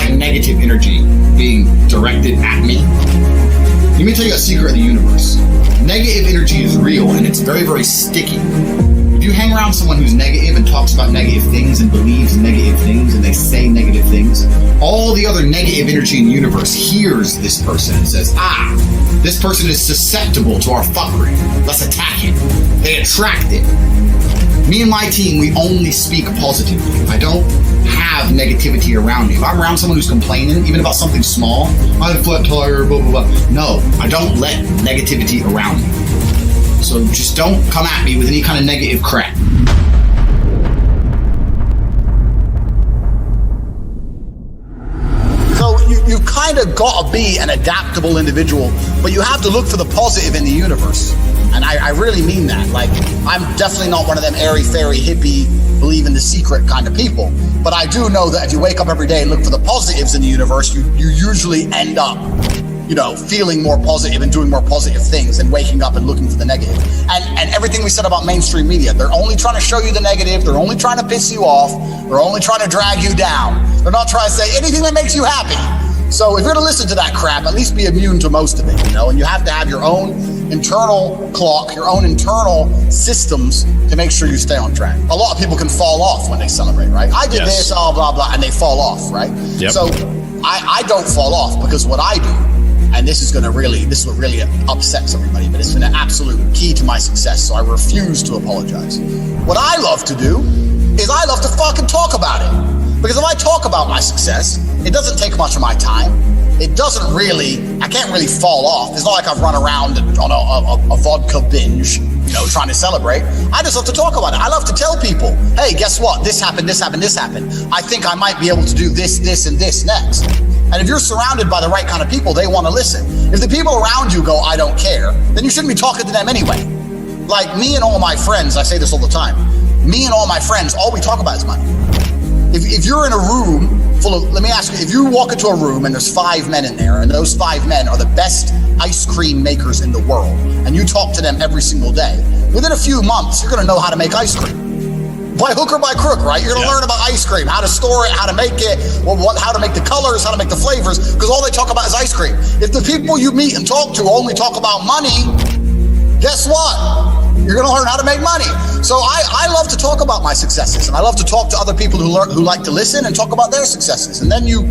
like negative energy being directed at me. Let me tell you a secret of the universe. Negative energy is real and it's very, very sticky. If you hang around someone who's negative and talks about negative things and believes negative things and they say negative things, all the other negative energy in the universe hears this person and says, this person is susceptible to our fuckery. Let's attack it. They attract it. Me and my team, we only speak positively. I don't have negativity around me. If I'm around someone who's complaining, even about something small, I had a flat tire, blah, blah, blah. No, I don't let negativity around me. So just don't come at me with any kind of negative crap. So you kind of got to be an adaptable individual, but you have to look for the positive in the universe. And I really mean that. Like, I'm definitely not one of them airy-fairy, hippie, believe in the secret kind of people. But I do know that if you wake up every day and look for the positives in the universe, you usually end up, feeling more positive and doing more positive things than waking up and looking for the negative. And everything we said about mainstream media, they're only trying to show you the negative. They're only trying to piss you off. They're only trying to drag you down. They're not trying to say anything that makes you happy. So if you're to listen to that crap, at least be immune to most of it, and you have to have your own internal clock, your own internal systems to make sure you stay on track. A lot of people can fall off when they celebrate, right? I did this, blah, blah, blah, and they fall off, right? Yep. So I don't fall off because what I do, and this is what really upsets everybody, but it's been an absolute key to my success, so I refuse to apologize. What I love to do is I love to fucking talk about it. Because if I talk about my success, it doesn't take much of my time. It doesn't really, I can't really fall off. It's not like I've run around on a vodka binge, trying to celebrate. I just love to talk about it. I love to tell people, hey, guess what? This happened, this happened, this happened. I think I might be able to do this, this, and this next. And if you're surrounded by the right kind of people, they want to listen. If the people around you go, I don't care, then you shouldn't be talking to them anyway. Like me and all my friends, I say this all the time, me and all my friends, all we talk about is money. If you're in a room full of, let me ask you, if you walk into a room and there's 5 men in there and those 5 men are the best ice cream makers in the world and you talk to them every single day, within a few months, you're going to know how to make ice cream. By hook or by crook, right? You're going to learn about ice cream, how to store it, how to make it, how to make the colors, how to make the flavors, because all they talk about is ice cream. If the people you meet and talk to only talk about money, guess what? You're going to learn how to make money. So I love to talk about my successes, and I love to talk to other people who like to listen and talk about their successes. And then you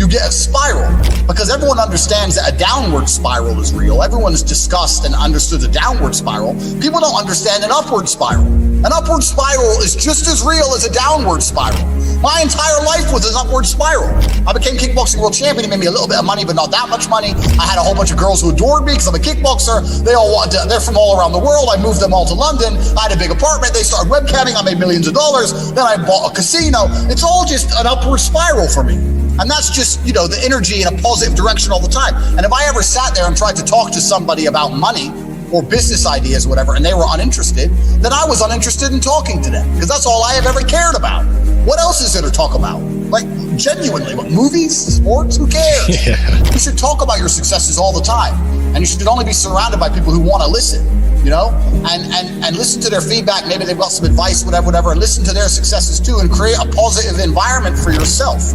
get a spiral, because everyone understands that a downward spiral is real. Everyone has discussed and understood a downward spiral. People don't understand an upward spiral. An upward spiral is just as real as a downward spiral. My entire life was an upward spiral. I became kickboxing world champion. It made me a little bit of money, but not that much money. I had a whole bunch of girls who adored me because I'm a kickboxer. They're from all around the world. I moved them all to London. I had a big apartment. They started webcamming. I made millions of dollars. Then I bought a casino. It's all just an upward spiral for me. And that's just, the energy in a positive direction all the time. And if I ever sat there and tried to talk to somebody about money or business ideas or whatever, and they were uninterested, then I was uninterested in talking to them, because that's all I have ever cared about. What else is there to talk about? Like, genuinely, what, movies, sports, who cares? Yeah. You should talk about your successes all the time. And you should only be surrounded by people who want to listen, and listen to their feedback. Maybe they've got some advice, whatever, and listen to their successes too, and create a positive environment for yourself.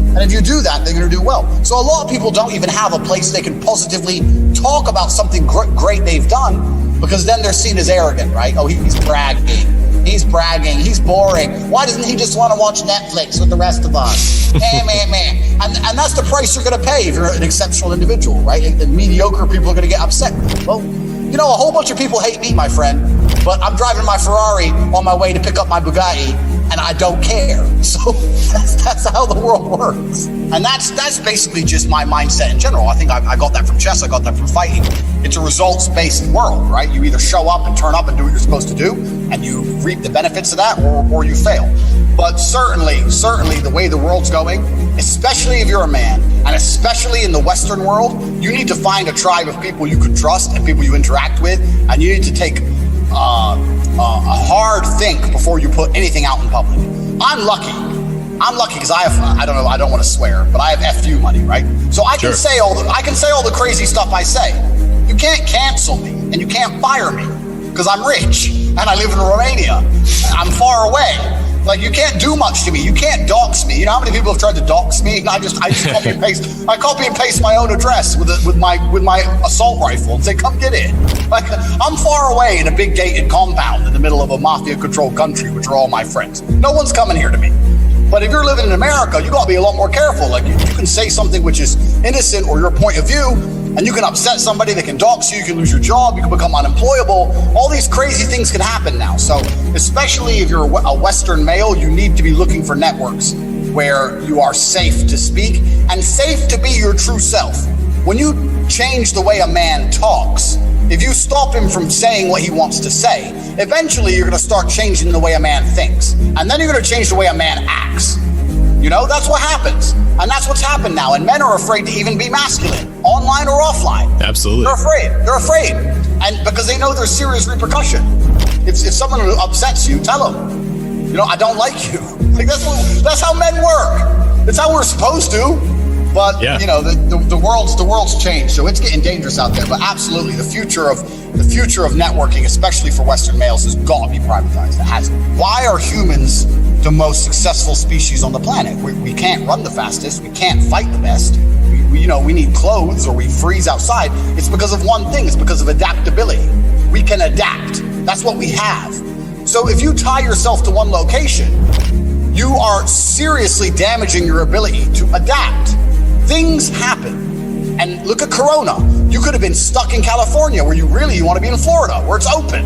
And if you do that, they're going to do well. So a lot of people don't even have a place they can positively talk about something great they've done, because then they're seen as arrogant, right? Oh, he's bragging. He's bragging. He's boring. Why doesn't he just want to watch Netflix with the rest of us? man. And that's the price you're going to pay if you're an exceptional individual, right? And mediocre people are going to get upset. Well, a whole bunch of people hate me, my friend, but I'm driving my Ferrari on my way to pick up my Bugatti, and I don't care. So that's how the world works. And that's basically just my mindset in general. I think I got that from chess. I got that from fighting. It's a results-based world, right? You either show up and turn up and do what you're supposed to do, and you reap the benefits of that, or you fail. But certainly the way the world's going, especially if you're a man, and especially in the Western world, you need to find a tribe of people you can trust and people you interact with, and you need to take a hard think before you put anything out in public. I'm lucky because I don't want to swear, but I have FU money, right? So I can say all the crazy stuff I say. You can't cancel me and you can't fire me because I'm rich and I live in Romania. I'm far away. Like, you can't do much to me. You can't dox me. You know how many people have tried to dox me? I just copy and paste. I copy and paste my own address with my assault rifle and say, come get it. Like, I'm far away in a big gated compound in the middle of a mafia-controlled country, which are all my friends. No one's coming here to me. But if you're living in America, you got to be a lot more careful. Like, you can say something which is innocent or your point of view, and you can upset somebody. They can dox you. You can lose your job. You can become unemployable. All these crazy things can happen now. So, especially if you're a Western male, you need to be looking for networks where you are safe to speak and safe to be your true self. When you change the way a man talks, if you stop him from saying what he wants to say, eventually you're going to start changing the way a man thinks. And then you're going to change the way a man acts. You know, that's what happens. And that's what's happened now. And men are afraid to even be masculine, online or offline. Absolutely. They're afraid. And because they know there's serious repercussion. If someone upsets you, tell them, you know, I don't like you. Like, that's how men work. That's how we're supposed to. But you know, the world's changed, so it's getting dangerous out there. But absolutely, the future of networking, especially for Western males, has got to be privatized. It has. Why are humans the most successful species on the planet? We can't run the fastest. We can't fight the best. We need clothes or we freeze outside. It's because of one thing. It's because of adaptability. We can adapt. That's what we have. So if you tie yourself to one location, you are seriously damaging your ability to adapt. Things happen. And look at Corona. You could have been stuck in California where you want to be in Florida, where it's open.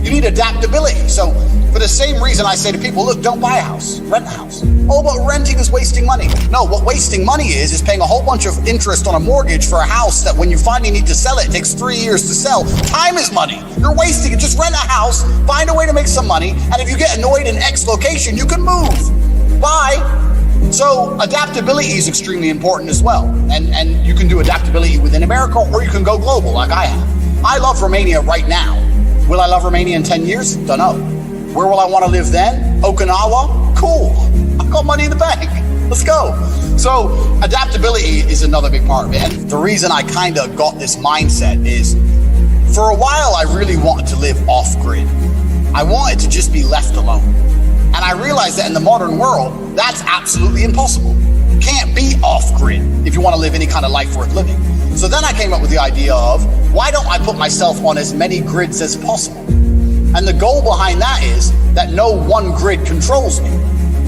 You need adaptability. So for the same reason I say to people, look, don't buy a house, rent a house. Oh, but renting is wasting money. No, what wasting money is paying a whole bunch of interest on a mortgage for a house that when you finally need to sell it, it takes 3 years to sell. Time is money. You're wasting it. Just rent a house, find a way to make some money, and if you get annoyed in X location, you can move. Bye. So adaptability is extremely important as well. And you can do adaptability within America, or you can go global like I have. I love Romania right now. Will I love Romania in 10 years? Don't know. Where will I want to live then? Okinawa? Cool. I've got money in the bank. Let's go. So adaptability is another big part of it. And the reason I kind of got this mindset is for a while, I really wanted to live off grid. I wanted to just be left alone. And I realized that in the modern world, that's absolutely impossible. You can't be off grid if you want to live any kind of life worth living. So then I came up with the idea of, why don't I put myself on as many grids as possible? And the goal behind that is that no one grid controls me.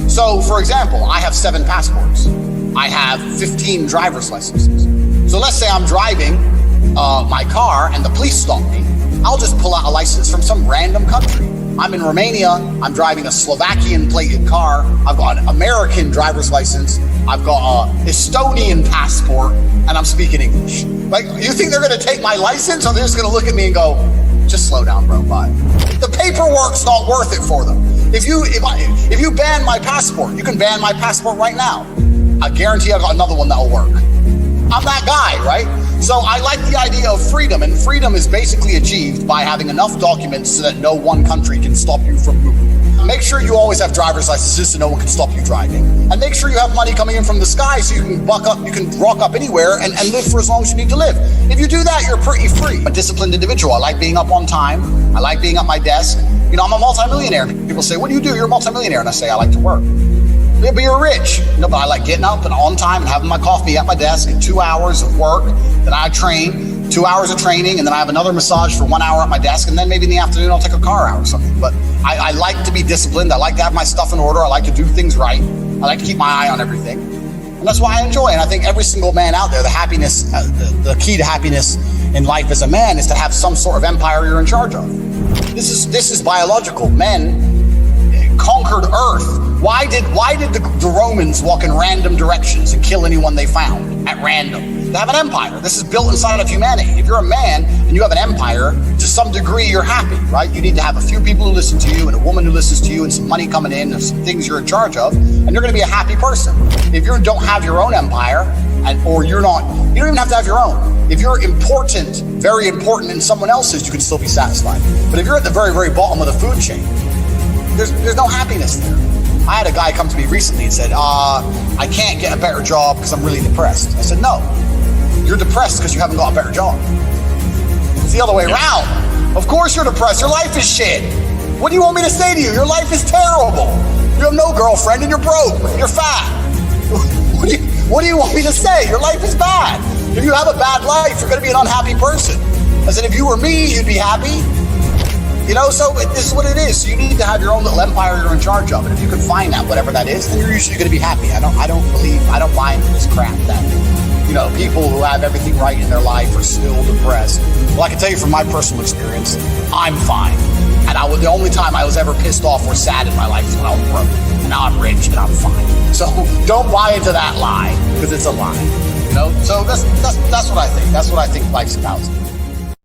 So for example, I have 7 passports. I have 15 driver's licenses. So let's say I'm driving my car and the police stop me. I'll just pull out a license from some random country. I'm in Romania, I'm driving a Slovakian plated car, I've got an American driver's license, I've got an Estonian passport, and I'm speaking English. Like, you think they're gonna take my license, or they're just gonna look at me and go, just slow down, bro, bye. The paperwork's not worth it for them. If you ban my passport, you can ban my passport right now. I guarantee I got another one that'll work. I'm that guy, right? So I like the idea of freedom, and freedom is basically achieved by having enough documents so that no one country can stop you from moving. Make sure you always have driver's licenses so no one can stop you driving. And make sure you have money coming in from the sky so you can rock up anywhere and live for as long as you need to live. If you do that, you're pretty free. A disciplined individual. I like being up on time. I like being at my desk. You know, I'm a multimillionaire. People say, what do you do? You're a multimillionaire. And I say, I like to work. Yeah, but you're rich. No, but I like getting up and on time and having my coffee at my desk and 2 hours of work. Then I train, 2 hours of training, and then I have another massage for 1 hour at my desk, and then maybe in the afternoon I'll take a car out or something. But I like to be disciplined. I like to have my stuff in order. I like to do things right. I like to keep my eye on everything. And that's why I enjoy it. And I think every single man out there, the key to happiness in life as a man is to have some sort of empire you're in charge of. This is biological. Men conquered Earth. Why did the Romans walk in random directions and kill anyone they found at random? They have an empire. This is built inside of humanity. If you're a man and you have an empire, to some degree you're happy, right? You need to have a few people who listen to you and a woman who listens to you and some money coming in and some things you're in charge of, and you're going to be a happy person. If you don't have your own empire, you don't even have to have your own. If you're important, very important in someone else's, you can still be satisfied. But if you're at the very, very bottom of the food chain, there's no happiness there. I had a guy come to me recently and said, I can't get a better job because I'm really depressed. I said, no, you're depressed because you haven't got a better job. It's the other way around. Of course you're depressed. Your life is shit. What do you want me to say to you? Your life is terrible. You girlfriend and you're broke, and you're fat. What do you want me to say? Your life is bad. If you have a bad life, you're going to be an unhappy person. I said, if you were me, you'd be happy. You know, so this is what it is. So you need to have your own little empire you're in charge of. And if you can find that, whatever that is, then you're usually going to be happy. I don't buy into this crap that, you know, people who have everything right in their life are still depressed. Well, I can tell you from my personal experience, I'm fine. And the only time I was ever pissed off or sad in my life is when I was broke. Now I'm rich and I'm fine. So don't buy into that lie, because it's a lie. You know, so that's what I think. That's what I think life's about.